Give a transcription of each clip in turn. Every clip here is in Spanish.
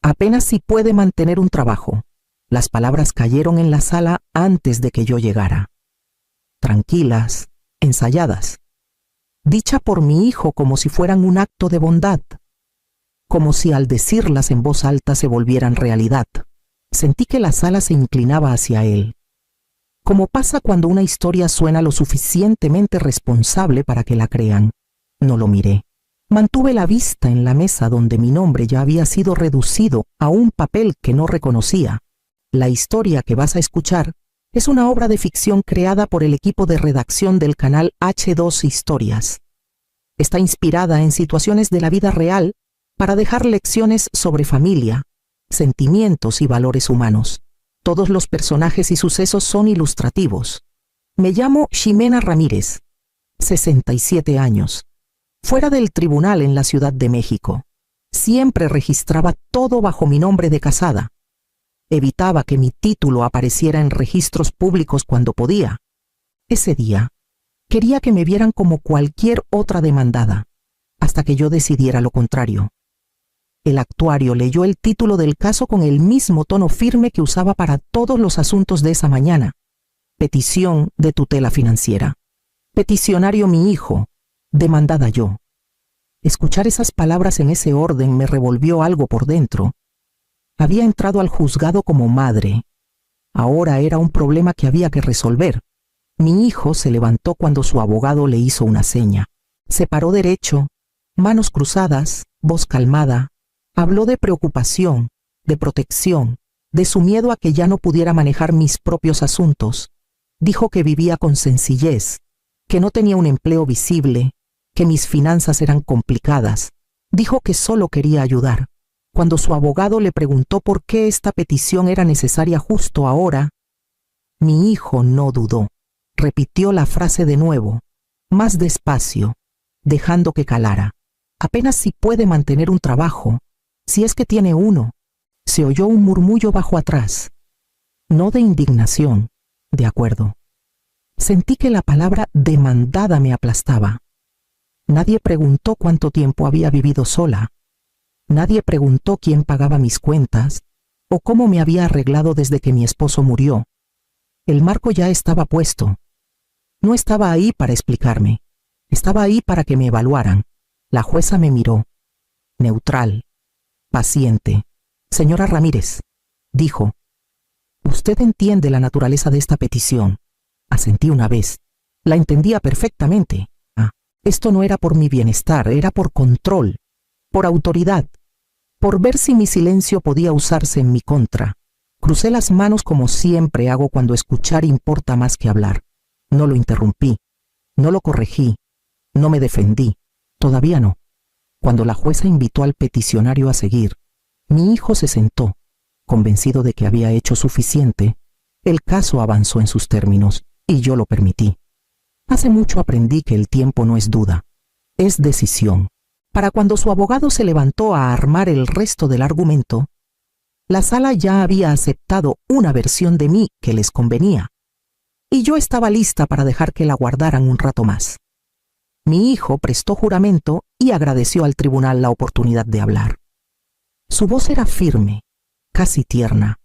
Apenas si puede mantener un trabajo. Las palabras cayeron en la sala antes de que yo llegara. Tranquilas, ensayadas. Dicha por mi hijo como si fueran un acto de bondad. Como si al decirlas en voz alta se volvieran realidad. Sentí que la sala se inclinaba hacia él. Como pasa cuando una historia suena lo suficientemente responsable para que la crean. No lo miré. Mantuve la vista en la mesa donde mi nombre ya había sido reducido a un papel que no reconocía. La historia que vas a escuchar es una obra de ficción creada por el equipo de redacción del canal H2 Historias. Está inspirada en situaciones de la vida real para dejar lecciones sobre familia, sentimientos y valores humanos. Todos los personajes y sucesos son ilustrativos. Me llamo Ximena Ramírez, 67 años. Fuera del tribunal en la Ciudad de México. Siempre registraba todo bajo mi nombre de casada. Evitaba que mi título apareciera en registros públicos cuando podía. Ese día, quería que me vieran como cualquier otra demandada, hasta que yo decidiera lo contrario. El actuario leyó el título del caso con el mismo tono firme que usaba para todos los asuntos de esa mañana. Petición de tutela financiera. Peticionario mi hijo, demandada yo. Escuchar esas palabras en ese orden me revolvió algo por dentro. Había entrado al juzgado como madre. Ahora era un problema que había que resolver. Mi hijo se levantó cuando su abogado le hizo una seña. Se paró derecho, manos cruzadas, voz calmada. Habló de preocupación, de protección, de su miedo a que ya no pudiera manejar mis propios asuntos. Dijo que vivía con sencillez, que no tenía un empleo visible, que mis finanzas eran complicadas. Dijo que solo quería ayudar. Cuando su abogado le preguntó por qué esta petición era necesaria justo ahora, mi hijo no dudó. Repitió la frase de nuevo, más despacio, dejando que calara. Apenas si puede mantener un trabajo, si es que tiene uno. Se oyó un murmullo bajo atrás. No de indignación, de acuerdo. Sentí que la palabra demandada me aplastaba. Nadie preguntó cuánto tiempo había vivido sola. Nadie preguntó quién pagaba mis cuentas o cómo me había arreglado desde que mi esposo murió. El marco ya estaba puesto. No estaba ahí para explicarme. Estaba ahí para que me evaluaran. La jueza me miró. Neutral. Paciente. Señora Ramírez, dijo. Usted entiende la naturaleza de esta petición. Asentí una vez. La entendía perfectamente. Esto no era por mi bienestar, era por control, por autoridad, por ver si mi silencio podía usarse en mi contra. Crucé las manos como siempre hago cuando escuchar importa más que hablar. No lo interrumpí, no lo corregí, no me defendí, todavía no. Cuando la jueza invitó al peticionario a seguir, mi hijo se sentó, convencido de que había hecho suficiente. El caso avanzó en sus términos, y yo lo permití. Hace mucho aprendí que el tiempo no es duda, es decisión. Para cuando su abogado se levantó a armar el resto del argumento, la sala ya había aceptado una versión de mí que les convenía, y yo estaba lista para dejar que la guardaran un rato más. Mi hijo prestó juramento y agradeció al tribunal la oportunidad de hablar. Su voz era firme, casi tierna,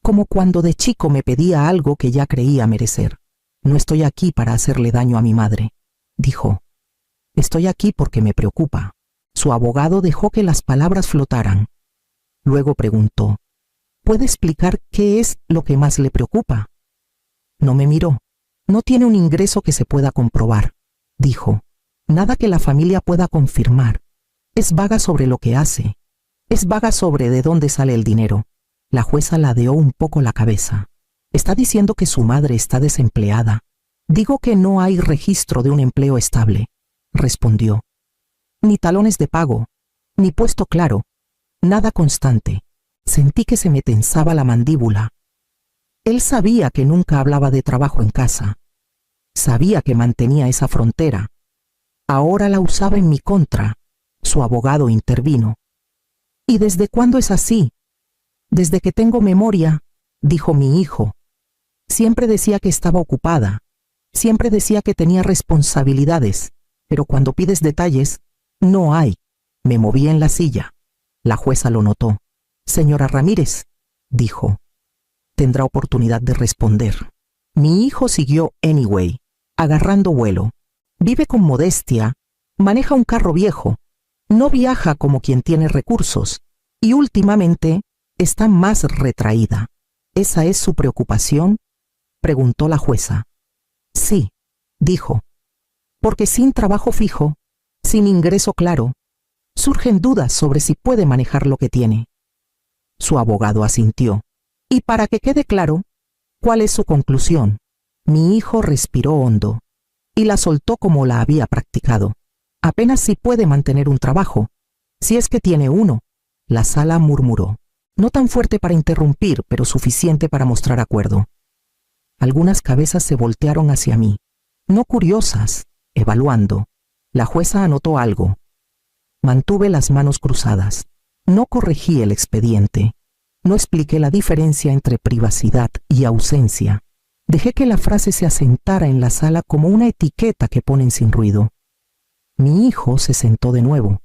como cuando de chico me pedía algo que ya creía merecer. No estoy aquí para hacerle daño a mi madre, dijo. Estoy aquí porque me preocupa. Su abogado dejó que las palabras flotaran. Luego preguntó, ¿puede explicar qué es lo que más le preocupa? No me miró. No tiene un ingreso que se pueda comprobar, dijo. Nada que la familia pueda confirmar. Es vaga sobre lo que hace. Es vaga sobre de dónde sale el dinero. La jueza ladeó un poco la cabeza. Está diciendo que su madre está desempleada. Digo que no hay registro de un empleo estable, respondió. Ni talones de pago, ni puesto claro, nada constante. Sentí que se me tensaba la mandíbula. Él sabía que nunca hablaba de trabajo en casa. Sabía que mantenía esa frontera. Ahora la usaba en mi contra. Su abogado intervino. ¿Y desde cuándo es así? Desde que tengo memoria, dijo mi hijo. Siempre decía que estaba ocupada. Siempre decía que tenía responsabilidades. Pero cuando pides detalles, no hay. Me moví en la silla. La jueza lo notó. Señora Ramírez, dijo, tendrá oportunidad de responder. Mi hijo siguió anyway, agarrando vuelo. Vive con modestia, maneja un carro viejo, no viaja como quien tiene recursos y últimamente está más retraída. ¿Esa es su preocupación?, preguntó la jueza. Sí, dijo, porque sin trabajo fijo, sin ingreso claro, surgen dudas sobre si puede manejar lo que tiene. Su abogado asintió. Y para que quede claro, ¿cuál es su conclusión? Mi hijo respiró hondo y la soltó como la había practicado. Apenas si puede mantener un trabajo, si es que tiene uno. La sala murmuró, no tan fuerte para interrumpir, pero suficiente para mostrar acuerdo. Algunas cabezas se voltearon hacia mí, no curiosas, evaluando. La jueza anotó algo. Mantuve las manos cruzadas. No corregí el expediente. No expliqué la diferencia entre privacidad y ausencia. Dejé que la frase se asentara en la sala como una etiqueta que ponen sin ruido. Mi hijo se sentó de nuevo.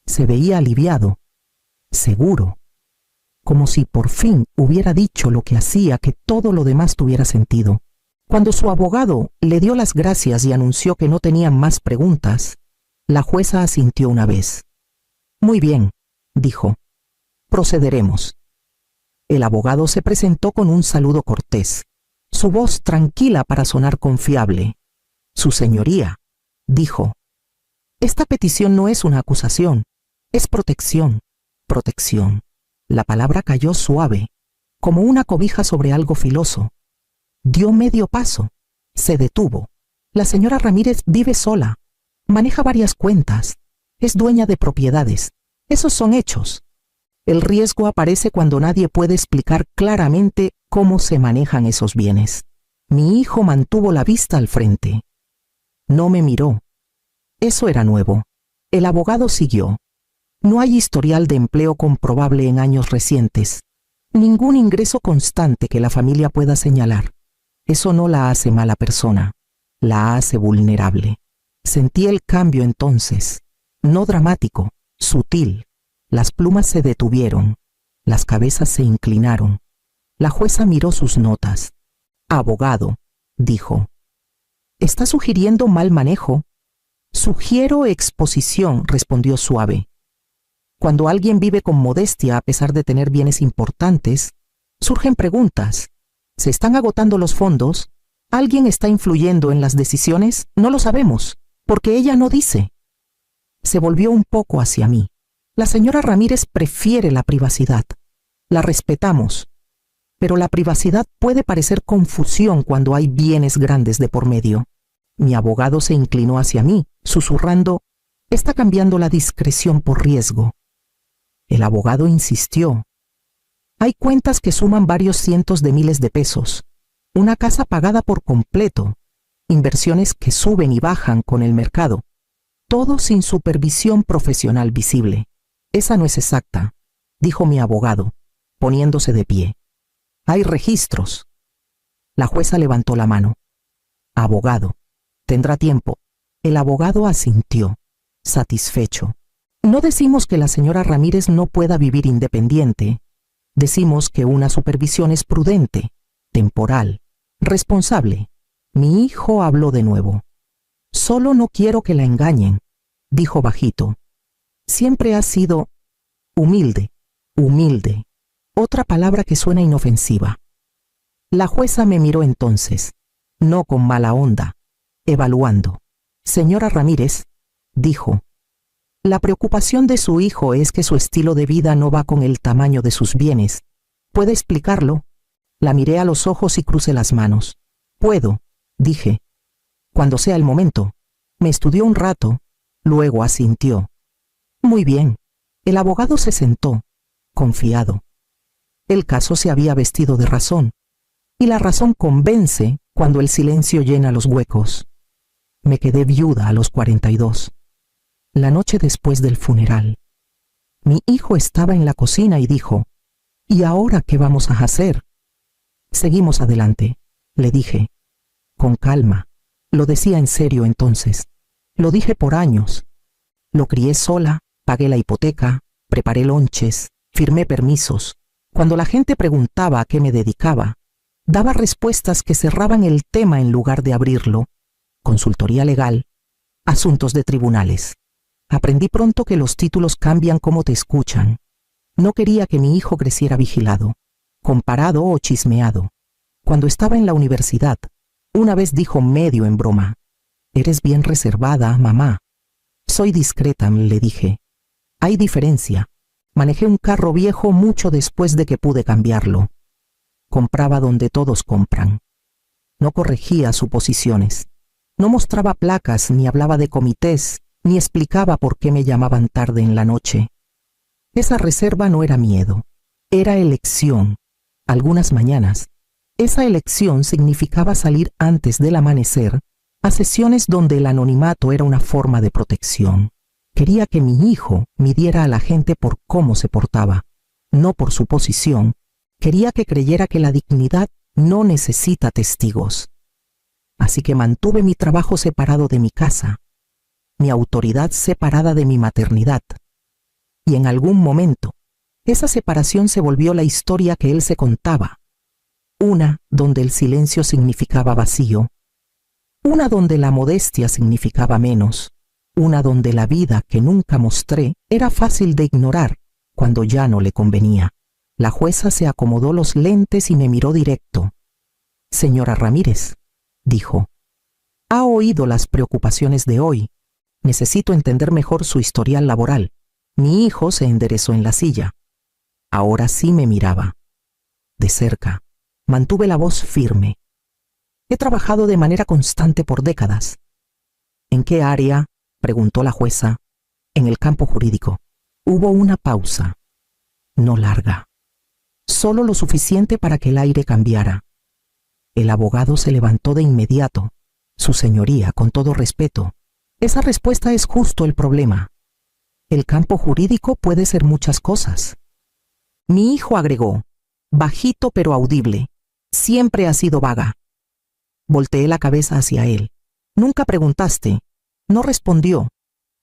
Se veía aliviado, seguro, como si por fin hubiera dicho lo que hacía que todo lo demás tuviera sentido. Cuando su abogado le dio las gracias y anunció que no tenía más preguntas, la jueza asintió una vez. Muy bien, dijo, procederemos. El abogado se presentó con un saludo cortés, su voz tranquila para sonar confiable. Su señoría, dijo, esta petición no es una acusación, es protección. Protección. La palabra cayó suave, como una cobija sobre algo filoso. Dio medio paso, se detuvo. La señora Ramírez vive sola, maneja varias cuentas, es dueña de propiedades. Esos son hechos. El riesgo aparece cuando nadie puede explicar claramente cómo se manejan esos bienes. Mi hijo mantuvo la vista al frente. No me miró. Eso era nuevo. El abogado siguió. No hay historial de empleo comprobable en años recientes. Ningún ingreso constante que la familia pueda señalar. Eso no la hace mala persona. La hace vulnerable. Sentí el cambio entonces. No dramático, sutil. Las plumas se detuvieron. Las cabezas se inclinaron. La jueza miró sus notas. Abogado, dijo. ¿Está sugiriendo mal manejo? Sugiero exposición, respondió suave. Cuando alguien vive con modestia a pesar de tener bienes importantes, surgen preguntas. ¿Se están agotando los fondos? ¿Alguien está influyendo en las decisiones? No lo sabemos, porque ella no dice. Se volvió un poco hacia mí. La señora Ramírez prefiere la privacidad. La respetamos. Pero la privacidad puede parecer confusión cuando hay bienes grandes de por medio. Mi abogado se inclinó hacia mí, susurrando, está cambiando la discreción por riesgo. El abogado insistió. Hay cuentas que suman varios cientos de miles de pesos, una casa pagada por completo, inversiones que suben y bajan con el mercado, todo sin supervisión profesional visible. Esa no es exacta, dijo mi abogado, poniéndose de pie. Hay registros. La jueza levantó la mano. Abogado, tendrá tiempo. El abogado asintió, satisfecho. No decimos que la señora Ramírez no pueda vivir independiente. Decimos que una supervisión es prudente, temporal, responsable. Mi hijo habló de nuevo. Solo no quiero que la engañen, dijo bajito. Siempre ha sido humilde, humilde. Otra palabra que suena inofensiva. La jueza me miró entonces, no con mala onda, evaluando. Señora Ramírez, dijo, la preocupación de su hijo es que su estilo de vida no va con el tamaño de sus bienes. ¿Puede explicarlo? La miré a los ojos y crucé las manos. Puedo, dije. Cuando sea el momento. Me estudió un rato, luego asintió. Muy bien. El abogado se sentó, confiado. El caso se había vestido de razón, y la razón convence cuando el silencio llena los huecos. Me quedé viuda a los 42. La noche después del funeral. Mi hijo estaba en la cocina y dijo, ¿y ahora qué vamos a hacer? Seguimos adelante, le dije. Con calma. Lo decía en serio entonces. Lo dije por años. Lo crié sola, pagué la hipoteca, preparé lonches, Firmé permisos. Cuando la gente preguntaba a qué me dedicaba, daba respuestas que cerraban el tema en lugar de abrirlo. Consultoría legal, asuntos de tribunales. Aprendí pronto que los títulos cambian cómo te escuchan. No quería que mi hijo creciera vigilado, comparado o chismeado. Cuando estaba en la universidad, una vez dijo medio en broma: «Eres bien reservada, mamá». «Soy discreta», le dije. «Hay diferencia. Manejé un carro viejo mucho después de que pude cambiarlo. Compraba donde todos compran. No corregía suposiciones. No mostraba placas, ni hablaba de comités, ni explicaba por qué me llamaban tarde en la noche. Esa reserva no era miedo, era elección. Algunas mañanas, esa elección significaba salir antes del amanecer a sesiones donde el anonimato era una forma de protección. Quería que mi hijo midiera a la gente por cómo se portaba, no por su posición. Quería que creyera que la dignidad no necesita testigos. Así que mantuve mi trabajo separado de mi casa, mi autoridad separada de mi maternidad. Y en algún momento, esa separación se volvió la historia que él se contaba. Una donde el silencio significaba vacío, una donde la modestia significaba menos, una donde la vida que nunca mostré era fácil de ignorar cuando ya no le convenía. La jueza se acomodó los lentes y me miró directo. «Señora Ramírez», dijo, «ha oído las preocupaciones de hoy. Necesito entender mejor su historial laboral». Mi hijo se enderezó en la silla. Ahora sí me miraba. De cerca, mantuve la voz firme. «He trabajado de manera constante por décadas». «¿En qué área?», preguntó la jueza. «En el campo jurídico». Hubo una pausa. No larga. Solo lo suficiente para que el aire cambiara. El abogado se levantó de inmediato. «Su señoría, con todo respeto, esa respuesta es justo el problema. El campo jurídico puede ser muchas cosas». Mi hijo agregó, bajito pero audible: «Siempre ha sido vaga». Volteé la cabeza hacia él. «Nunca preguntaste». No respondió.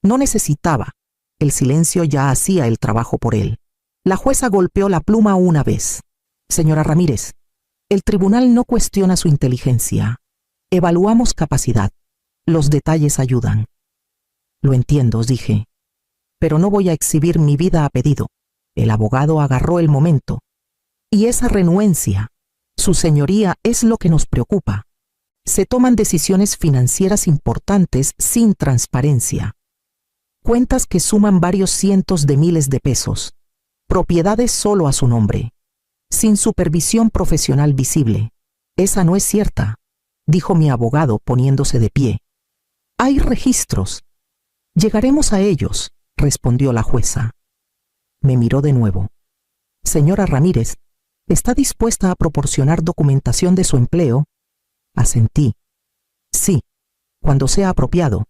No necesitaba. El silencio ya hacía el trabajo por él. La jueza golpeó la pluma una vez. «Señora Ramírez, el tribunal no cuestiona su inteligencia. Evaluamos capacidad. Los detalles ayudan». «Lo entiendo», dije, «pero no voy a exhibir mi vida a pedido». El abogado agarró el momento. «Y esa renuencia, su señoría, es lo que nos preocupa. Se toman decisiones financieras importantes sin transparencia. Cuentas que suman varios cientos de miles de pesos. Propiedades solo a su nombre, sin supervisión profesional visible». «Esa no es cierta», dijo mi abogado poniéndose de pie. «Hay registros». «Llegaremos a ellos», respondió la jueza. Me miró de nuevo. «Señora Ramírez, ¿está dispuesta a proporcionar documentación de su empleo?» Asentí. «Sí, cuando sea apropiado».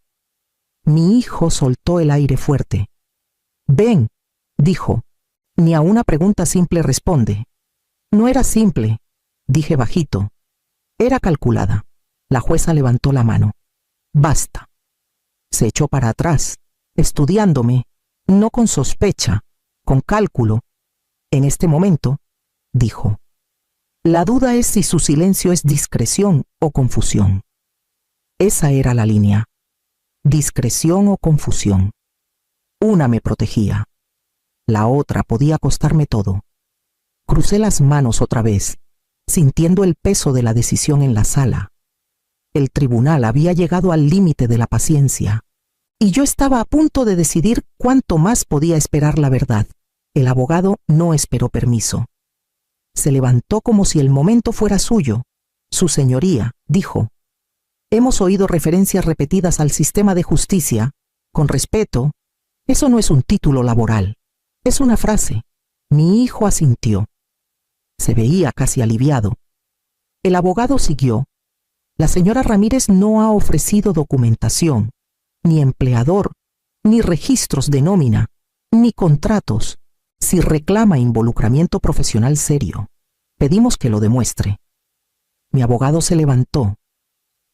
Mi hijo soltó el aire fuerte. «Ven», dijo, «ni a una pregunta simple responde». «No era simple», dije bajito. «Era calculada». La jueza levantó la mano. «Basta». Se echó para atrás, estudiándome, no con sospecha, con cálculo. «En este momento», dijo, «la duda es si su silencio es discreción o confusión». Esa era la línea. Discreción o confusión. Una me protegía. La otra podía costarme todo. Crucé las manos otra vez, sintiendo el peso de la decisión en la sala. El tribunal había llegado al límite de la paciencia, y yo estaba a punto de decidir cuánto más podía esperar la verdad. El abogado no esperó permiso. Se levantó como si el momento fuera suyo. «Su señoría», dijo, «hemos oído referencias repetidas al sistema de justicia. Con respeto, eso no es un título laboral, es una frase». Mi hijo asintió. Se veía casi aliviado. El abogado siguió. «La señora Ramírez no ha ofrecido documentación, ni empleador, ni registros de nómina, ni contratos. Si reclama involucramiento profesional serio, pedimos que lo demuestre». Mi abogado se levantó.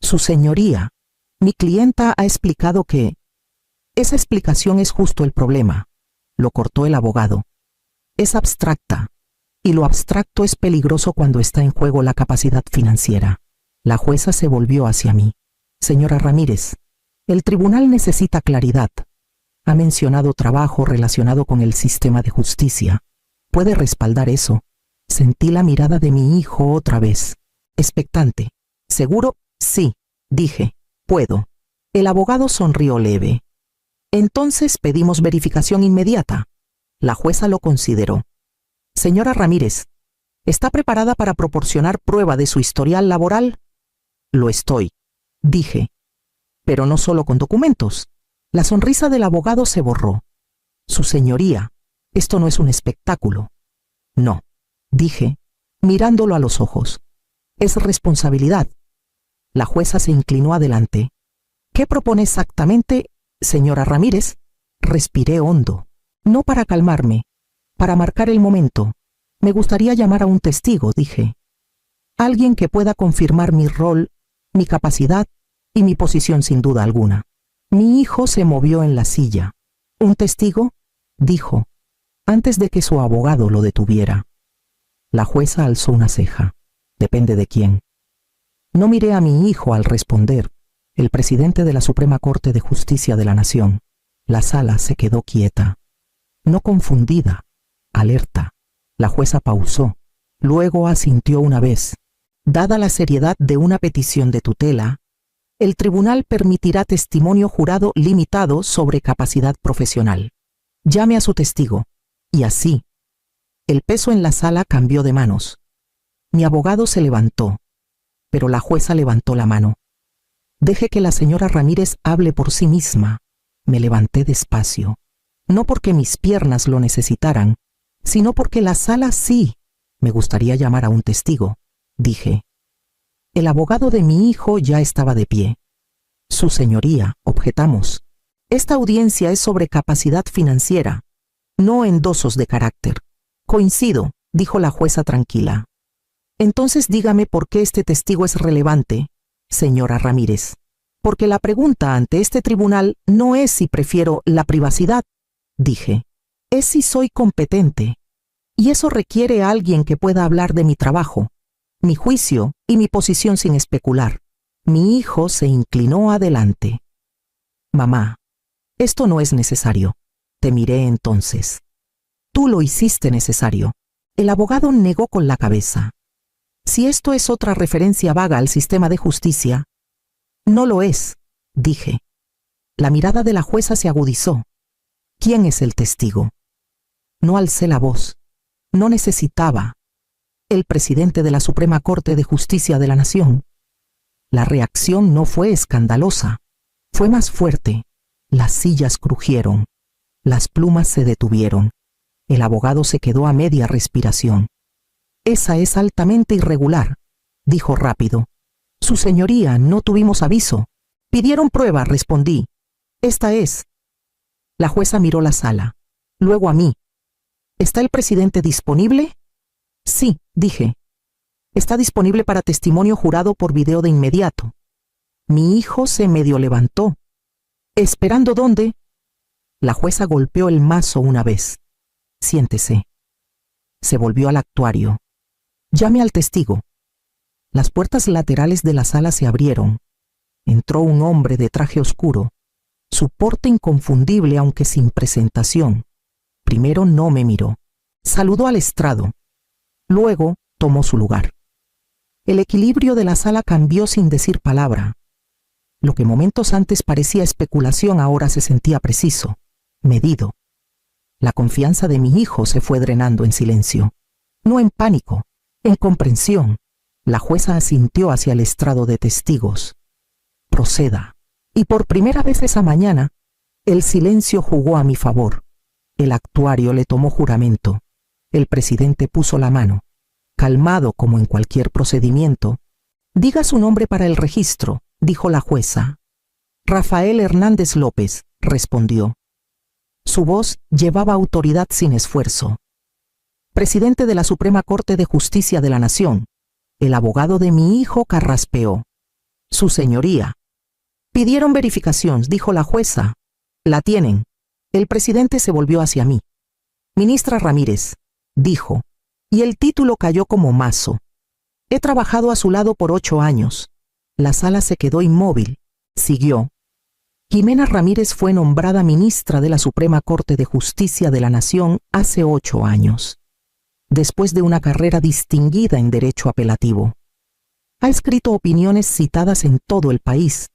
«Su señoría, mi clienta ha explicado que…». «Esa explicación es justo el problema», lo cortó el abogado. es abstracta, y lo abstracto es peligroso cuando está en juego la capacidad financiera. La jueza se volvió hacia mí. Señora Ramírez, el tribunal necesita claridad. Ha mencionado trabajo relacionado con el sistema de justicia. ¿Puede respaldar eso? Sentí la mirada de mi hijo otra vez, expectante. ¿Seguro? Sí, dije. Puedo. El abogado sonrió leve. Entonces pedimos verificación inmediata. La jueza lo consideró. Señora Ramírez, ¿está preparada para proporcionar prueba de su historial laboral? Lo estoy, dije. Pero no solo con documentos. La sonrisa del abogado se borró. Su señoría, esto no es un espectáculo. No, dije, mirándolo a los ojos. Es responsabilidad. La jueza se inclinó adelante. ¿Qué propone exactamente, señora Ramírez? Respiré hondo. No para calmarme, para marcar el momento. Me gustaría llamar a un testigo, dije. Alguien que pueda confirmar mi rol, mi capacidad y mi posición sin duda alguna. Mi hijo se movió en la silla. ¿Un testigo? Dijo, antes de que su abogado lo detuviera. La jueza alzó una ceja. Depende de quién. No miré a mi hijo al responder. El presidente de la Suprema Corte de Justicia de la Nación. La sala se quedó quieta. No confundida, alerta. La jueza pausó. Luego asintió una vez. Dada la seriedad de una petición de tutela, el tribunal permitirá testimonio jurado limitado sobre capacidad profesional. Llame a su testigo. Y así. El peso en la sala cambió de manos. Mi abogado se levantó, pero la jueza levantó la mano. Deje que la señora Ramírez hable por sí misma. Me levanté despacio, no porque mis piernas lo necesitaran, sino porque la sala sí. Me gustaría llamar a un testigo, dije. El abogado de mi hijo ya estaba de pie. Su señoría, objetamos. Esta audiencia es sobre capacidad financiera, no endosos de carácter. Coincido, dijo la jueza tranquila. Entonces dígame por qué este testigo es relevante, señora Ramírez. Porque la pregunta ante este tribunal no es si prefiero la privacidad, dije. Es si soy competente. Y eso requiere a alguien que pueda hablar de mi trabajo, mi juicio y mi posición sin especular. Mi hijo se inclinó adelante. Mamá, esto no es necesario. Te miré entonces. Tú lo hiciste necesario. El abogado negó con la cabeza. Si esto es otra referencia vaga al sistema de justicia, no lo es, dije. La mirada de la jueza se agudizó. ¿Quién es el testigo? No alcé la voz. No necesitaba. El presidente de la Suprema Corte de Justicia de la Nación. La reacción no fue escandalosa. Fue más fuerte. Las sillas crujieron. Las plumas se detuvieron. El abogado se quedó a media respiración. Esa es altamente irregular, dijo rápido. Su señoría, no tuvimos aviso. Pidieron prueba, respondí. Esta es. La jueza miró la sala. Luego a mí. ¿Está el presidente disponible? Sí, dije. Está disponible para testimonio jurado por video de inmediato. Mi hijo se medio levantó. ¿Esperando dónde? La jueza golpeó el mazo una vez. Siéntese. Se volvió al actuario. Llame al testigo. Las puertas laterales de la sala se abrieron. Entró un hombre de traje oscuro. Su porte inconfundible aunque sin presentación. Primero no me miró. Saludó al estrado. Luego tomó su lugar. El equilibrio de la sala cambió sin decir palabra. Lo que momentos antes parecía especulación ahora se sentía preciso, medido. La confianza de mi hijo se fue drenando en silencio. No en pánico, en comprensión. La jueza asintió hacia el estrado de testigos. Proceda. Y por primera vez esa mañana, el silencio jugó a mi favor. El actuario le tomó juramento. El presidente puso la mano. Calmado como en cualquier procedimiento. Diga su nombre para el registro, dijo la jueza. Rafael Hernández López, respondió. Su voz llevaba autoridad sin esfuerzo. Presidente de la Suprema Corte de Justicia de la Nación. El abogado de mi hijo carraspeó. Su señoría. Pidieron verificación, dijo la jueza. La tienen. El presidente se volvió hacia mí. Ministra Ramírez, dijo, y el título cayó como mazo. He trabajado a su lado por 8 años. La sala se quedó inmóvil. Siguió. Jimena Ramírez fue nombrada ministra de la Suprema Corte de Justicia de la Nación hace 8 años, después de una carrera distinguida en derecho apelativo. Ha escrito opiniones citadas en todo el país,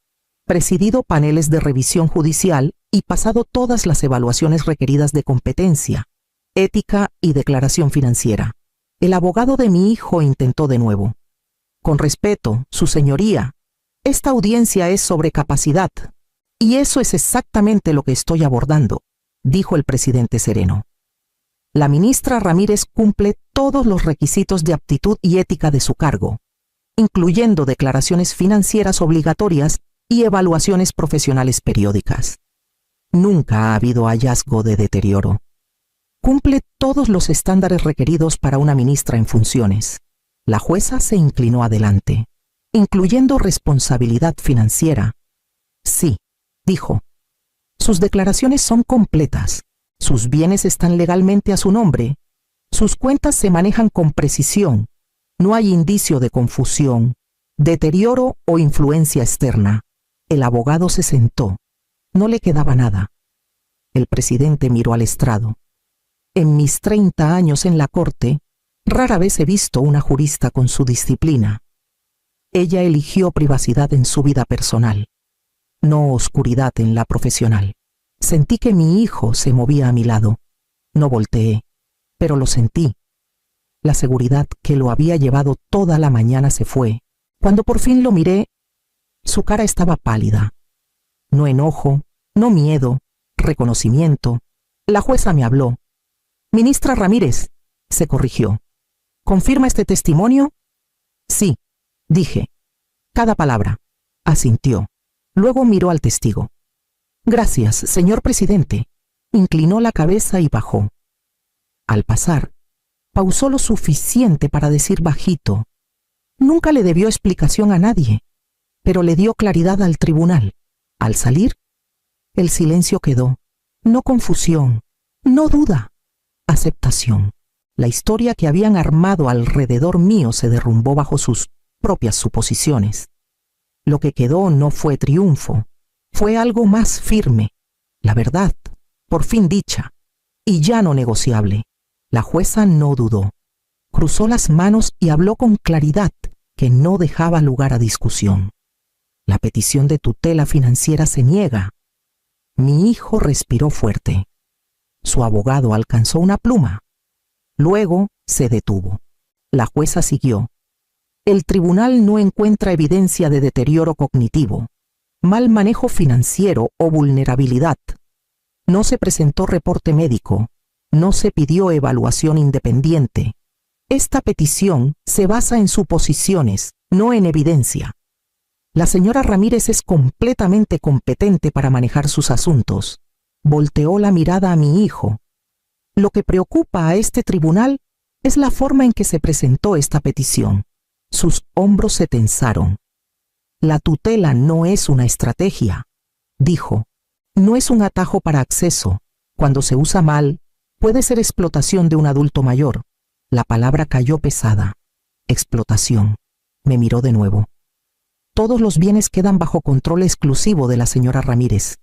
presidido paneles de revisión judicial y pasado todas las evaluaciones requeridas de competencia, ética y declaración financiera. El abogado de mi hijo intentó de nuevo. Con respeto, su señoría, esta audiencia es sobre capacidad, y eso es exactamente lo que estoy abordando, dijo el presidente sereno. La ministra Ramírez cumple todos los requisitos de aptitud y ética de su cargo, incluyendo declaraciones financieras obligatorias y evaluaciones profesionales periódicas. Nunca ha habido hallazgo de deterioro. Cumple todos los estándares requeridos para una ministra en funciones. La jueza se inclinó adelante, incluyendo responsabilidad financiera. Sí, dijo. Sus declaraciones son completas. Sus bienes están legalmente a su nombre. Sus cuentas se manejan con precisión. No hay indicio de confusión, deterioro o influencia externa. El abogado se sentó. No le quedaba nada. El presidente miró al estrado. En mis 30 años en la corte, rara vez he visto una jurista con su disciplina. Ella eligió privacidad en su vida personal, no oscuridad en la profesional. Sentí que mi hijo se movía a mi lado. No volteé, pero lo sentí. La seguridad que lo había llevado toda la mañana se fue. Cuando por fin lo miré, su cara estaba pálida. No enojo, no miedo, reconocimiento. La jueza me habló. Ministra Ramírez, se corrigió. ¿Confirma este testimonio? Sí, dije. Cada palabra. Asintió. Luego miró al testigo. Gracias, señor presidente. Inclinó la cabeza y bajó. Al pasar, pausó lo suficiente para decir bajito. Nunca le debió explicación a nadie, pero le dio claridad al tribunal. Al salir, el silencio quedó. No confusión, no duda, aceptación. La historia que habían armado alrededor mío se derrumbó bajo sus propias suposiciones. Lo que quedó no fue triunfo, fue algo más firme. La verdad, por fin dicha, y ya no negociable. La jueza no dudó. Cruzó las manos y habló con claridad que no dejaba lugar a discusión. La petición de tutela financiera se niega. Mi hijo respiró fuerte. Su abogado alcanzó una pluma. Luego se detuvo. La jueza siguió. El tribunal no encuentra evidencia de deterioro cognitivo, mal manejo financiero o vulnerabilidad. No se presentó reporte médico. No se pidió evaluación independiente. Esta petición se basa en suposiciones, no en evidencia. La señora Ramírez es completamente competente para manejar sus asuntos. Volteó la mirada a mi hijo. Lo que preocupa a este tribunal es la forma en que se presentó esta petición. Sus hombros se tensaron. La tutela no es una estrategia, dijo. No es un atajo para acceso. Cuando se usa mal, puede ser explotación de un adulto mayor. La palabra cayó pesada. Explotación. Me miró de nuevo. Todos los bienes quedan bajo control exclusivo de la señora Ramírez,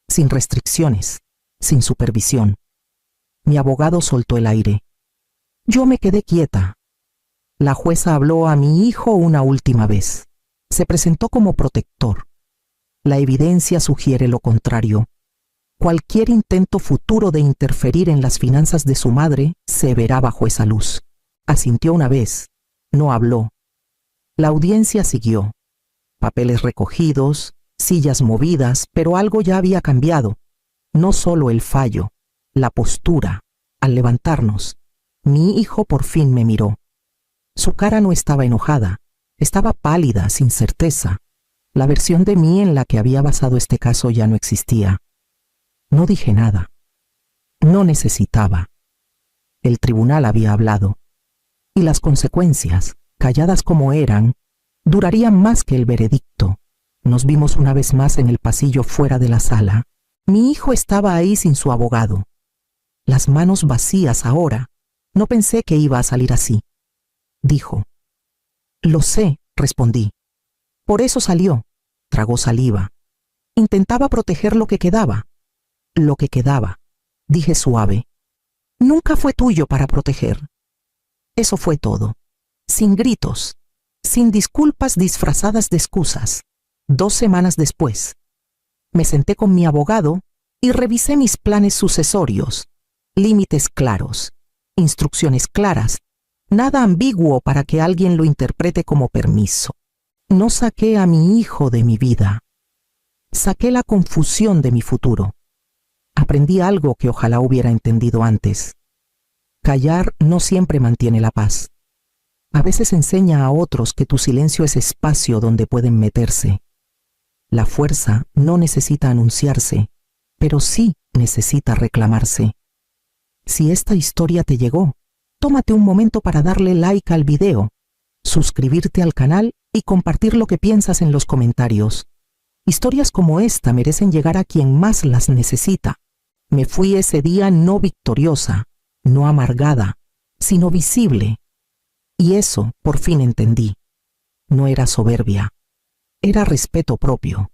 sin restricciones, sin supervisión. Mi abogado soltó el aire. Yo me quedé quieta. La jueza habló a mi hijo una última vez. Se presentó como protector. La evidencia sugiere lo contrario. Cualquier intento futuro de interferir en las finanzas de su madre se verá bajo esa luz. Asintió una vez. No habló. La audiencia siguió. Papeles recogidos, sillas movidas, pero algo ya había cambiado. No solo el fallo, la postura. Al levantarnos, mi hijo por fin me miró. Su cara no estaba enojada, estaba pálida, sin certeza. La versión de mí en la que había basado este caso ya no existía. No dije nada. No necesitaba. El tribunal había hablado. Y las consecuencias, calladas como eran, durarían más que el veredicto. Nos vimos una vez más en el pasillo fuera de la sala. Mi hijo estaba ahí sin su abogado. Las manos vacías ahora, No pensé que iba a salir así. Dijo. Lo sé, respondí. Por eso salió. Tragó saliva. Intentaba proteger lo que quedaba. Lo que quedaba, dije suave. Nunca fue tuyo para proteger. Eso fue todo. Sin gritos, sin disculpas disfrazadas de excusas. 2 semanas después, me senté con mi abogado y revisé mis planes sucesorios. Límites claros, instrucciones claras, nada ambiguo para que alguien lo interprete como permiso. No saqué a mi hijo de mi vida. Saqué la confusión de mi futuro. Aprendí algo que ojalá hubiera entendido antes. Callar no siempre mantiene la paz. A veces enseña a otros que tu silencio es espacio donde pueden meterse. La fuerza no necesita anunciarse, pero sí necesita reclamarse. Si esta historia te llegó, tómate un momento para darle like al video, suscribirte al canal y compartir lo que piensas en los comentarios. Historias como esta merecen llegar a quien más las necesita. Me fui ese día no victoriosa, no amargada, sino visible. Y eso por fin entendí. No era soberbia, era respeto propio.